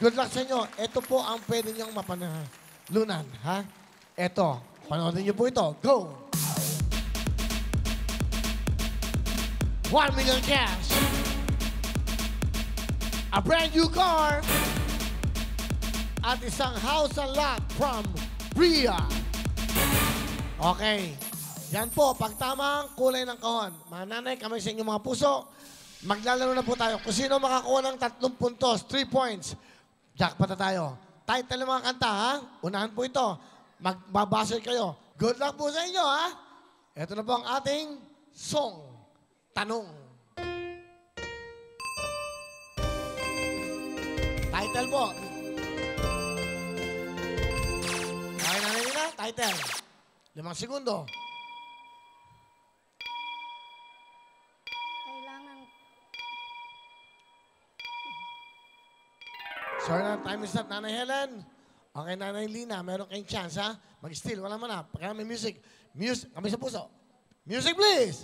Good luck sa inyo. Ito po ang pwede niyong mapanalunan, ha? Ito. Panoodin niyo po ito. Go! 1 million cash. A brand new car. At isang house and lot from Ria. Okay. Yan po, pag tama ang kulay ng kahon. Mga nanay, kamay sa inyong mga puso. Maglalaro na po tayo. Kung sino makakuha ng 3 puntos, 3 points, jackpot na tayo. Title ng mga kanta, ha? Unahan po ito. Magbabasa kayo. Good luck po sa inyo, ha? Ito na po ang ating song. Tanong. Title po. Okay na nila? Title. 5 segundo. Sorry na, time is up, Nanay Helen. Okay, Nanay Lina, meron kayong chance, ha? Mag-steal, wala man na. Kaya may music. Kami sa puso. Music, please!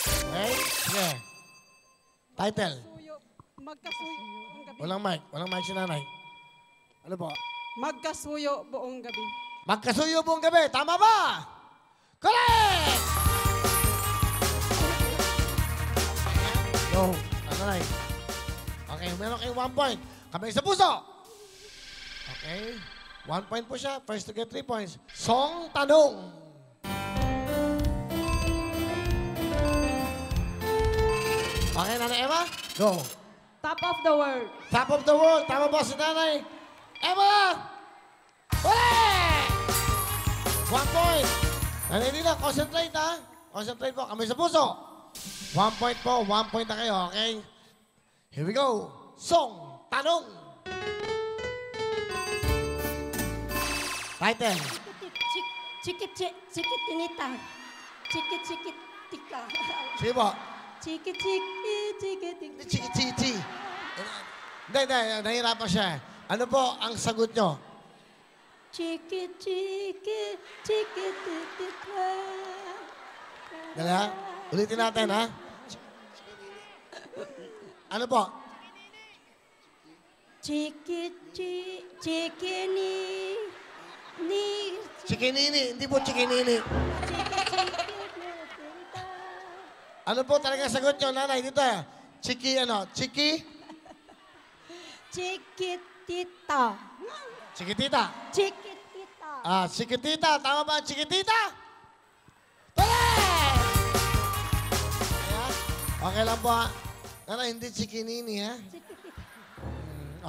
Okay, sige. Title. Magkasuyo buong gabi. Walang mic si Nanay. Ano po? Magkasuyo buong gabi. Magkasuyo buong gabi, tama ba? Correct! Go, Nanay. Okay, meron kayong 1 point. Kamay sa puso. Okay. 1 point po siya. First to get 3 points. Song tanong. Okay, Nanay Emma? Go. Top of the world. Top of the world. Tama ba si Nanay Emma? Correct! 1 point. Nanay Lina, concentrate ha. Concentrate po. Kamay sa puso. 1 point po. 1 point na kayo, okay? Here we go. Song, tanong. Title. Chikitinita. Chikitika. Sige po. Chikitika. Chiki-chiki. Hindi. Nahihirapan siya. Ano po ang sagot nyo? Chikitika. Dali ha? Ulitin natin ha? Ano po? Chikinini. Hindi po chikinini. Ano po talaga sagot nyo, Nanay? Dito Chiki. Chikitita. Chikitita. Chikitita. Chikitita. Tama ba ang chikitita? Correct! Ayan. Okay lang po ha. Nanay, hindi chikinini ha?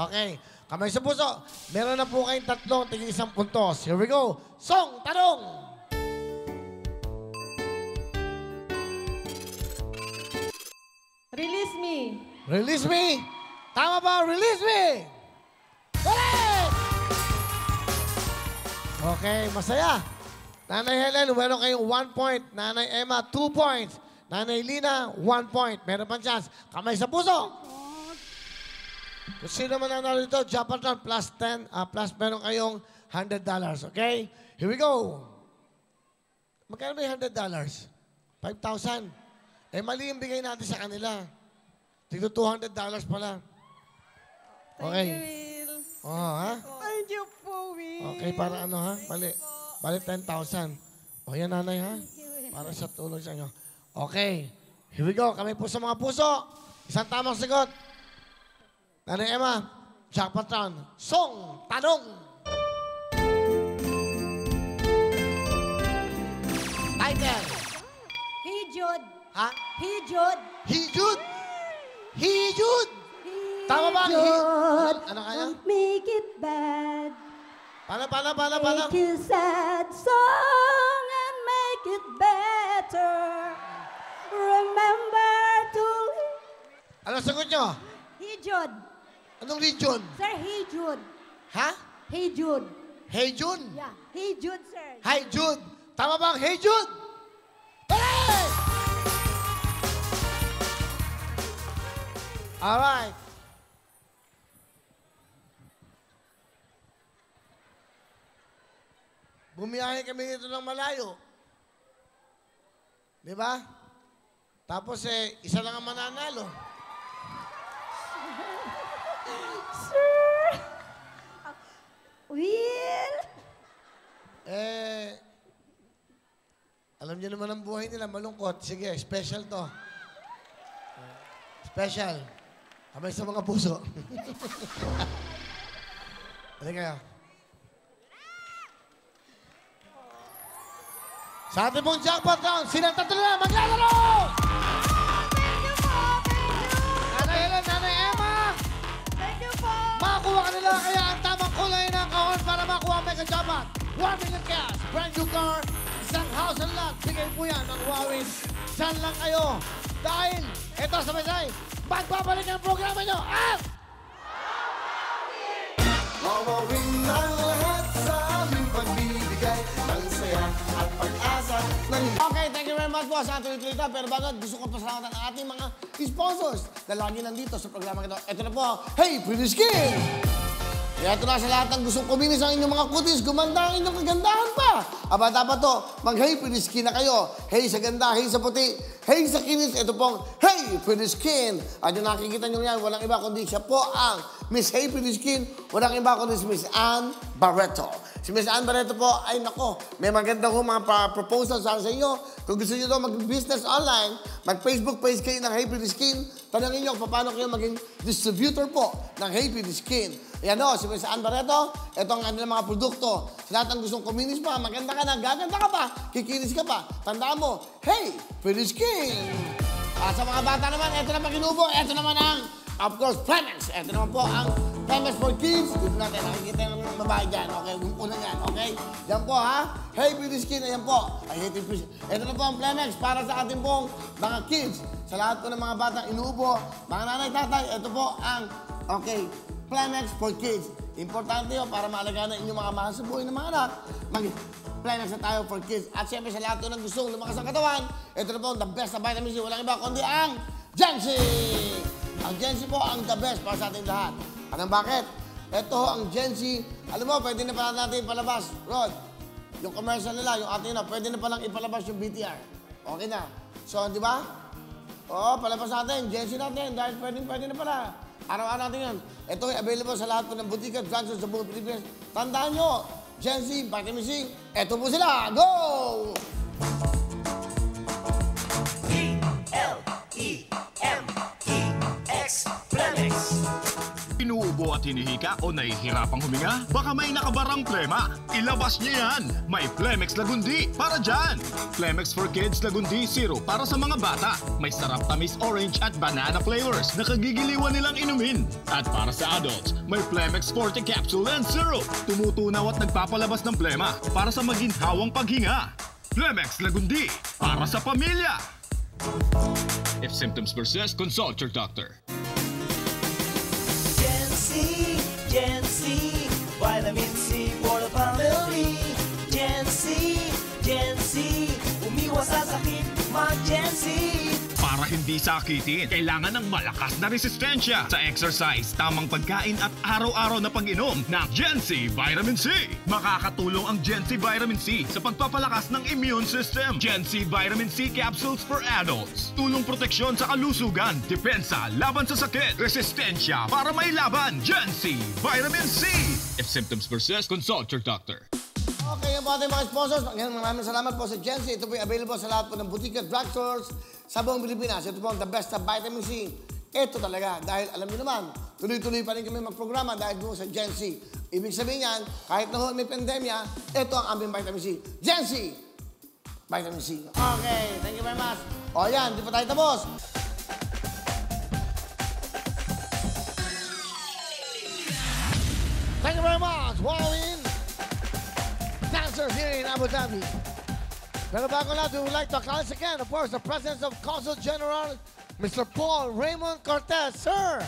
Okay. Kamay sa puso. Meron na po kayong 3, tigil 1 puntos. Here we go. Song, tanong! Release me. Release me. Tama ba? Release me. Correct! Okay, masaya. Nanay Helen, meron kayong 1 point. Nanay Emma, 2 points. Nanay Lina, 1 point. Meron pang chance. Kamay sa puso. Kung sino man nanalo dito, Japatron plus 10, plus meron kayong $100. Okay? Here we go. Magkano ba yung $100? 5,000. Mali yung bigay natin sa kanila. Tigto $200 pala. Okay. Thank you, Will. Ha? Thank you po, Will. Okay, para ano ha? Bali 10,000. O yan, Nanay ha? Para sa tulong sa inyo. Okay. Here we go. Kami po sa mga puso. Isang tamang sagot. Nanay Emma, Jackpotron, song, tanong. Title. Hey Jude. Ha? Hey Jude. He Jude. He Jude. Tama ba? Ano kaya? Make it bad. Paano? Make a sad song and make it better. Remember to... Ano sagot nyo? Hey Jude. Anong region? Sir, hey Jude. Ha? Hey Jude. Hey June? Yeah. Hey Jude, sir. Hi Jude. Tama ba ang Hey Jude? Correct! Alright. Bumiyahe kami dito ng malayo. Di ba? Tapos isa lang ang mananalo. Sir! Will! Alam niyo naman ang buhay nila, malungkot. Sige, special to. Special. Kamay sa mga puso. Ano kayo? Sa ating pong jackpot round, silang tatlo na maglalaro! Nanay Helen, Nanay Emma! Thank you po! Makakuha ka nila kaya ang tamang kulay ng kahon para makuha ang mega jackpot. 1 million cash, brand new car, isang house and lot. Bigay po yan ng Huawei. Saan lang kayo? Dahil, ito sabay-sabay, magbabalik ang programa nyo at... Mawawin ang lahat sa aming pagbibigay ng saya at pag-asa ng... Okay, thank you very much po sa tuloy-tuloy ito. Pero bago, gusto ko pasalamatan ang ating mga sponsors na lagi nandito sa programa ito. Ito na po, Hey Pretty Skin! Kaya ito na sa lahat ng gustong kuminis ang inyong mga kutis, gumanda ang inyong kagandahan pa. Aba, dapat to, mag-Hey Pretty Skin na kayo. Hey sa ganda, hey sa puti, hey sa kinis. Ito pong Hey Pretty Skin. At yung nakikita nyo yan, walang iba kundi siya po ang Miss Hey Pretty Skin. Walang iba kundi si Miss Ann Barreto. Si Miss Ann Barreto po, ay nako, may maganda ko mga proposals sa inyo. Kung gusto nyo daw mag-business online, mag-Facebook page kayo ng Hey Pretty Skin. Tanongin nyo kung paano kayo maging distributor po ng Hey Pretty Skin. Ayan o, si Miss Ann Barreto, ito ang kanilang mga produkto. Sa lahat ng gustong kuminis pa, maganda ka na, gaganda ka pa, kikinis ka pa. Tandaan mo, Hey Pretty Skin! At sa mga bata naman, ito naman kinubo, ito naman ang, of course, Plemex. Ito naman po ang Plemex for Kids. Dito natin, nakikita yung babae dyan, okay? Una yan, okay? Yan po, ha? Hey Pretty Skin, ayan po. I hate it. Ito na po ang Plemex para sa ating pong mga kids. Sa lahat po ng mga batang inuubo, mga nanay, tatay, ito po ang, okay, Plemex for Kids. Importante yun para maalagaan ang inyong mga mahal sa buhay ng mga anak. Plemex na tayo for kids. At siyempre sa lahat ng gustong lumakas ang katawan, ito na po the best na vitamin C. Walang iba kundi ang Gensi! Ang Gensi po ang the best para sa ating lahat. Anong bakit? Ito ang Gensi. Alam mo, pwede na pala natin palabas. Rod, yung commercial nila, yung ating na, pwede na palang ipalabas yung BTR. Okay na. So, di ba? Oo, palabas natin. Gensi natin. Dahil pwede na pala. Araw-araw natin yan. Ito ay available sa lahat po ng butika at drugstore sa buong Pilipinas. Tandaan nyo, Gensi, Vitamin C, ito po sila. Go! P-L-E-M-E-X Plemex. Inuubo at hinihika o nahihirapang huminga? Baka may nakabarang plema. Ilabas niya yan. May Plemex Lagundi para dyan. Plemex for Kids Lagundi Zero para sa mga bata. May sarap tamis orange at banana flavors na kagigiliwan nilang inumin. At para sa adults, may Plemex Forte Capsule and Syrup. Tumutunaw at nagpapalabas ng plema para sa maginhawang paghinga. Plemex Lagundi para sa pamilya. If symptoms persist, consult your doctor. Gen Z, vitamin C for the family. Gen Z, umiwas sa sakit, mag-Gen Z. Para hindi sakitin, kailangan ng malakas na resistensya sa exercise, tamang pagkain at araw-araw na pag-inom ng Gensi Vitamin C. Makakatulong ang Gensi Vitamin C sa pagpapalakas ng immune system. Gensi Vitamin C capsules for adults. Tulong proteksyon sa kalusugan, depensa, laban sa sakit, resistensya para may laban. Gensi Vitamin C. If symptoms persist, consult your doctor. Okay, yan po ating mga sponsors. Maraming salamat po sa Gensi. Ito po ay available sa lahat po ng butika at drugstores sa buong Pilipinas. Ito po ang the best na vitamin C. Ito talaga. Dahil alam niyo naman, tuloy-tuloy pa rin kami magprograma dahil doon sa Gensi. Ibig sabihin yan, kahit na may pandemya, ito ang aming vitamin C. Gensi! Vitamin C. Okay, thank you very much. O yan, di pa tayo tapos. Thank you very much, Wallin. Dancers here in Abu Dhabi. Pero bago natin, we would like to acknowledge again, of course, the presence of Consul General Mr. Paul Raymond Cortez. Sir!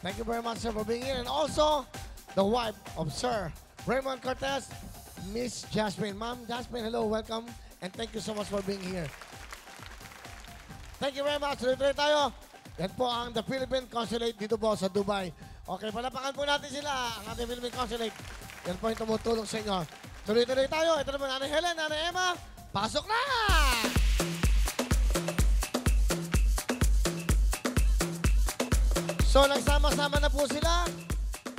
Thank you very much, sir, for being here. And also, the wife of Sir Raymond Cortez, Miss Jasmine. Ma'am Jasmine, hello, welcome. And thank you so much for being here. Thank you very much. Tuloy-tuloy tayo. Yan po ang the Philippine Consulate dito po sa Dubai. Okay, palapakan po natin sila, ang ating Philippine Consulate. Yan po yung tumutulong sa inyo. Tuloy-tuloy tayo. Ito naman, Nanay Helen, Nanay Emma. Pasok na! So, nagsama-sama na po sila.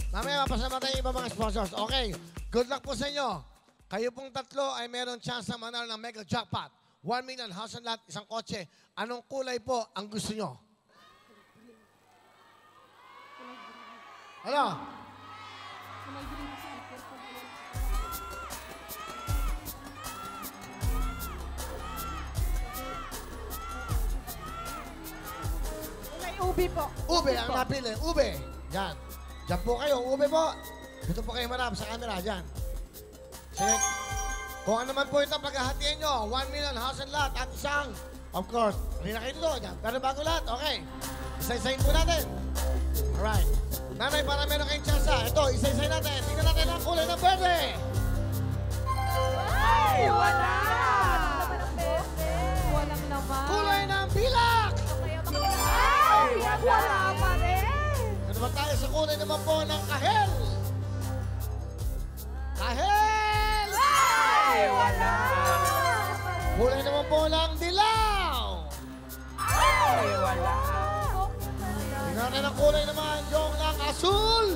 Mamaya, mapasama tayo yung iba mga sponsors. Okay, good luck po sa inyo. Kayo pong tatlo ay meron chance na manalo ng mega jackpot. 1 million, house and lot, isang kotse. Anong kulay po ang gusto nyo? Ano? May ubi po. Ube ang napili. Ube. Yan. Diyan po kayo. Ube po. Dito po kayo manap sa camera. Diyan. Sige. Kung ano man po ito paghahatian nyo, 1 million house and lot at isang, of course, rin na kayo dito. Diyan. Pero bago lahat, okay. Isa-isahin po natin. Alright. Nanay, para meron kayong chance. Ito, isa-isahin natin. Tingnan natin ang kulay ng verde. Ay, wala! Walang naman. Kulay ng bilak. Ay, wala pa rin. Ano ba tayo sa kulay naman po ng kahel? Kahel! Ay, wala. Kulay naman po ng dilaw. Ay, wala. Tingnan natin ang kulay naman yung ng asul.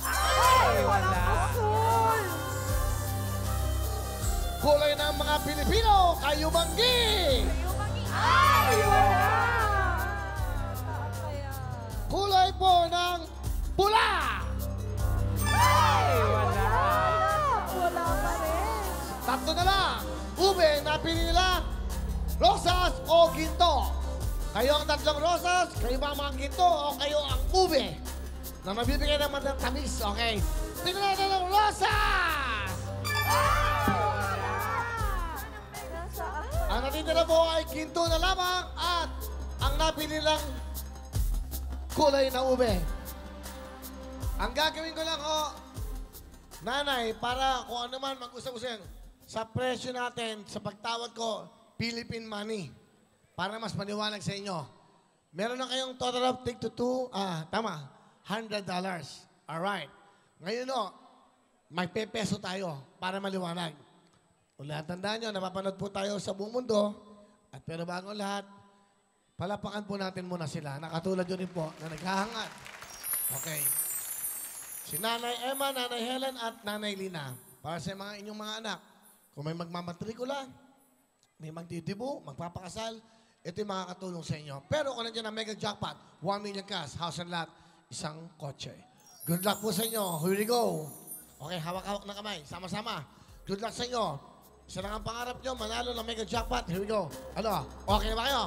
Ay, wala. Asul. Kulay ng mga Pilipino, kayubanggi. Ay, wala. Kulay po ng pula. Ay, wala. Wala pa rin. Tatlo na lang. Ube, napili nila. Rosas o ginto. Kayo ang tatlong rosas, kayo ba ang mga ginto o kayo ang ube? Na mabibigay naman ng tamis, okay? Tingnan natin ang rosas! Ang natitira po ay ginto na lamang at ang napili lang kulay na ube. Ang gagawin ko lang nanay, para kung ano man mag-usap-usap sa presyo natin, sa pagtawad ko, Philippine money. Para mas maliwanag sa inyo. Meron na kayong total of take to $100. Alright. Ngayon may pepeso tayo para maliwanag. Ulit, tandaan nyo, napapanood po tayo sa buong mundo. At pero bago lahat, palapakan po natin muna sila. Nakatulad yun rin po na naghahangad. Okay. Si Nanay Emma, Nanay Helen, at Nanay Lina. Para sa mga inyong mga anak. Kung may magmamatrikula, may magdidibo, magpapakasal, ito yung makakatulong sa inyo. Pero kung nandiyan ang mega jackpot, 1 million cash, house and lot, isang kotse. Good luck po sa inyo. Here we go. Okay, hawak-hawak na kamay. Sama-sama. Good luck sa inyo. Isa lang ang pangarap nyo, manalo ng mega jackpot. Here we go. Ano? Okay na ba kayo?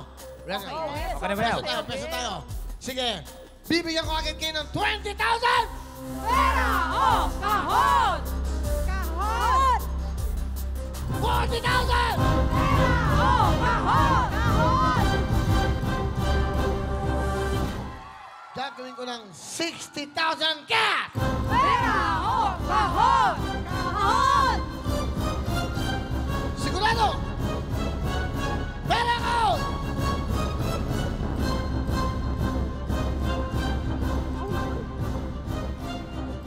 Ready? Okay na ba yan? Peso tayo. Sige. Bibigyan ko agad kayo ng 20,000! Pera o kahon! Kahon! 40,000! Pera o kahon! Kahon! Gagawin ko ng 60,000 cash! Pera o kahon! Kahon! Sigurado! Pera ko!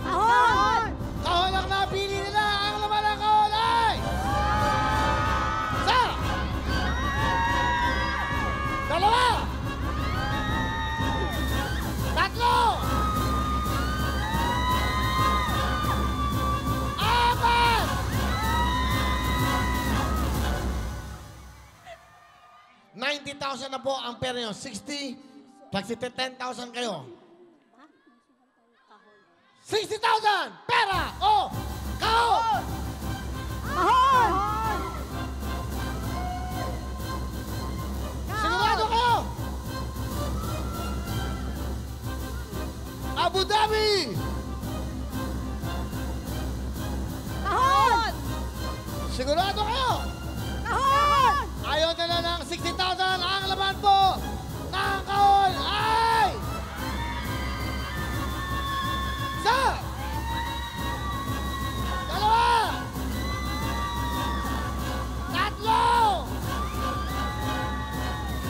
Kahon! Kahon ang napili nila! Ang laman ng kahon ay... Isa! Dalawa! Tatlo! Apat! 90,000 na po ang pera nyo. 60, plus 10,000 kayo. 60,000! Pera o kahon! Kahon! Sigurado kayo! Abu Dhabi! Kahon! Sigurado kayo! Kahon! Ayaw na lang ng 60,000 ang laman po ng kahon ay... Isa! Dalawa! Tatlo!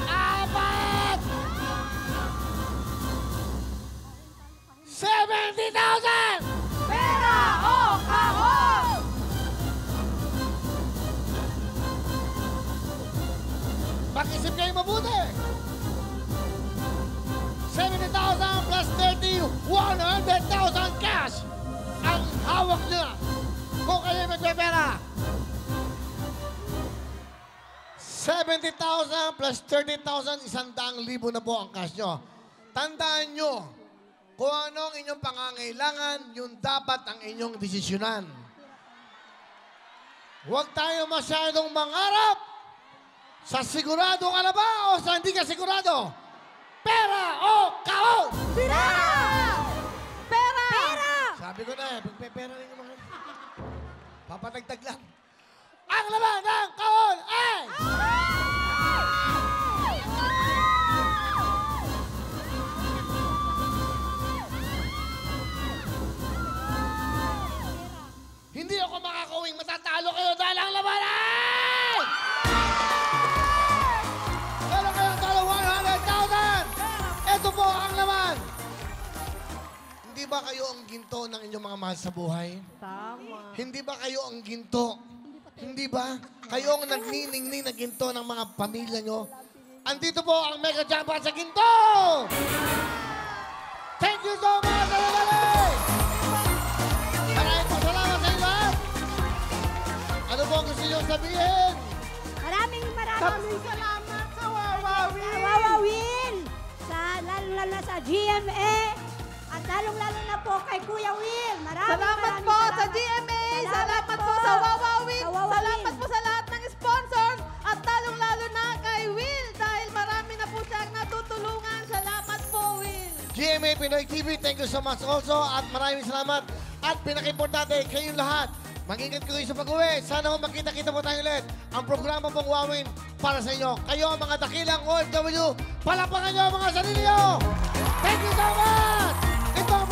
Apat! 70,000! Pera o kahon! Mag-isip kayo mabuti! 70,000 70,000 plus 30, 100,000 cash ang hawak niya. Kung kayo magpepera. 70,000 plus 30,000, 100,000 na po ang cash nyo. Tandaan nyo, kung ano ang inyong pangangailangan, yun dapat ang inyong desisyonan. Huwag tayo masyadong mangarap sa sigurado ka na ba o sa hindi ka sigurado. Pera o kaon! Pera! Pera! Sabi ko na eh, pagpepera rin yung mga... Papatagtag lang. Ang laman ng kaon ay... Hindi ako makakawing matatalo kayo dahil ang laman ay... Meron kayong talo 100,000! Ito po ang laman! Hindi ba kayo ang ginto ng inyong mga mahal sa buhay? Tama. Hindi ba kayo ang ginto? Hindi ba? Kayo ang nagniningning na ginto ng mga pamilya nyo? Andito po ang Mega Jackpot sa ginto! Thank you so much, everybody! Maraming po salamat sa inyo lahat! Ano po ang gusto nyo sabihin? Maraming Salamat sa Wawawin. Wawawin! Lalo sa GMA at lalong-lalo na po kay Kuya Will. Salamat po sa GMA. Salamat po sa Wawawin. Salamat po sa lahat ng sponsors. At lalong-lalo na kay Will dahil marami na po siyang natutulungan. Salamat po, Will. GMA Pinoy TV, thank you so much also at maraming salamat. At pinaka-importante, kayong lahat, mag-ingat kayo sa pag-uwi. Sana ho magkita-kita po tayo ulit. Ang programa pong Wawin para sa inyo. Kayo ang mga dakilang OFW, palapakan nyo ang mga sarili nyo! Thank you so much! Ito ang